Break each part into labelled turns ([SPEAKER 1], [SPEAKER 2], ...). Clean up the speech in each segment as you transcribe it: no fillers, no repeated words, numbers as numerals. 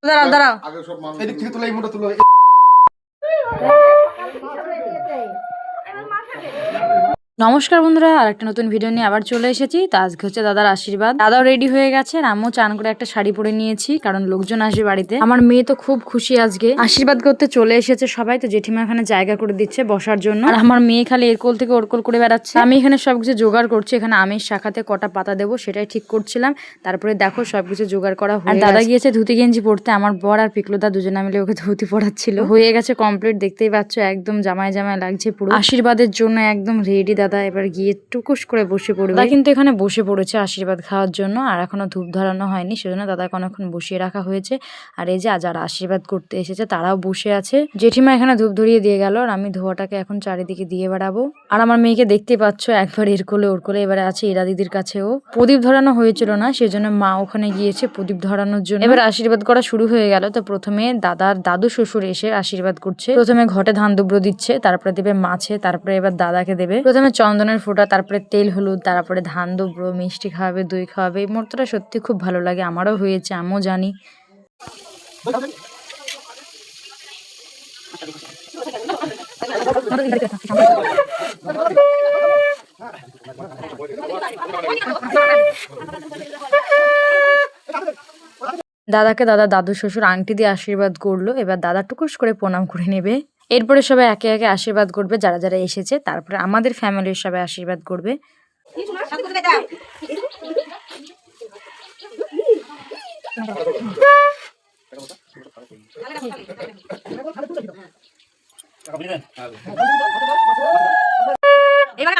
[SPEAKER 1] দাঁড়াও দাঁড়াও।
[SPEAKER 2] এদিক থেকে তুলো, এই মোটা তুলো।
[SPEAKER 1] নমস্কার বন্ধুরা, আর একটা নতুন ভিডিও নিয়ে আবার চলে এসেছি। তো আজকে হচ্ছে দাদার আশীর্বাদ। দাদাও রেডি হয়ে গেছে, আমিও চান করে একটা শাড়ি পরে নিয়েছি, কারণ লোকজন আসবে বাড়িতে। আমার মেয়ে তো খুব খুশি, আজকে আশীর্বাদ করতে চলে এসেছে সবাই। তো জেঠিমা এখানে জায়গা করে দিচ্ছে বসার জন্য, আর আমার মেয়ে খালি এর কোল থেকে ওর কোল করে বেড়াচ্ছে। আমি এখানে সবকিছু জোগাড় করছি, এখানে আমের শাখাতে কটা পাতা দেবো সেটাই ঠিক করছিলাম। তারপরে দেখো সবকিছু জোগাড় করা হয়ে গেছে। দাদা গিয়েছে ধুতি গেঞ্জি পরতে, আমার বর আর পিকলুদা দুজনে মিলে ওকে ধুতি পরাচ্ছিল। হয়ে গেছে কমপ্লিট, দেখতেই পাচ্ছ একদম জামাই জামাই লাগছে পুরো। আশীর্বাদের জন্য একদম রেডি দাদা, এবার গিয়ে টুকুস করে বসে পড়বে। দাদা কিন্তু এখানে বসে পড়েছে আশীর্বাদ খাওয়ার জন্য, আর এখনো ধূপ ধরানো হয়নি, সেজন্য দাদাকে অনেকক্ষণ বসিয়ে রাখা হয়েছে। আর এই যে যারা আশীর্বাদ করতে এসেছে তারাও বসে আছে। জেঠিমা এখানে ধূপ ধরিয়ে দিয়ে গেল, আর আমি ধোয়াটাকে এখন চারিদিকে দিয়ে বেড়াবো। আর আমার মেয়েকে দেখতে পাচ্ছ, একবার এর কোলে ওর কোলে, এবারে আছে ইরা দিদির কাছেও। প্রদীপ ধরানো হয়েছিল না, সেজন্য মা ওখানে গিয়েছে প্রদীপ ধরানোর জন্য। এবার আশীর্বাদ করা শুরু হয়ে গেল। তো প্রথমে দাদার দাদু শ্বশুর এসে আশীর্বাদ করছে। প্রথমে ঘটে ধান দুব্র দিচ্ছে, তারপরে দেবে মাছে, তারপরে এবার দাদাকে দেবে প্রথমে চন্দনের ফোঁটা, তারপরে তেল হলুদ, তারপরে ধান দুব্র, মিষ্টি খাওয়াবে, দই খাওয়াবে। এই মুহূর্তটা সত্যি খুব ভালো লাগে, আমারও হয়েছে, আমিও জানি। দাদাকে দাদা দাদু শ্বশুর আংটি দিয়ে আশীর্বাদ করলো। এবার দাদা টুকুস করে প্রণাম করে নেবে। এরপরে সবাই একে একে আশীর্বাদ করবে যারা যারা এসেছে, তারপরে আমাদের ফ্যামিলির সবাই আশীর্বাদ করবে। এবার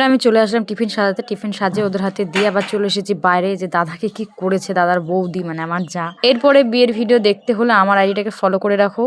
[SPEAKER 1] আমি চলে আসলাম টিফিন সাজাতে। টিফিন সাজিয়ে ওদের হাতে দিয়ে আবার চলে এসেছি বাইরে, যে দাদাকে কি করেছে দাদার বৌদি, মানে আমার যা। এরপরে বিয়ের ভিডিও দেখতে হলে আমার আইডিটাকে ফলো করে রাখো।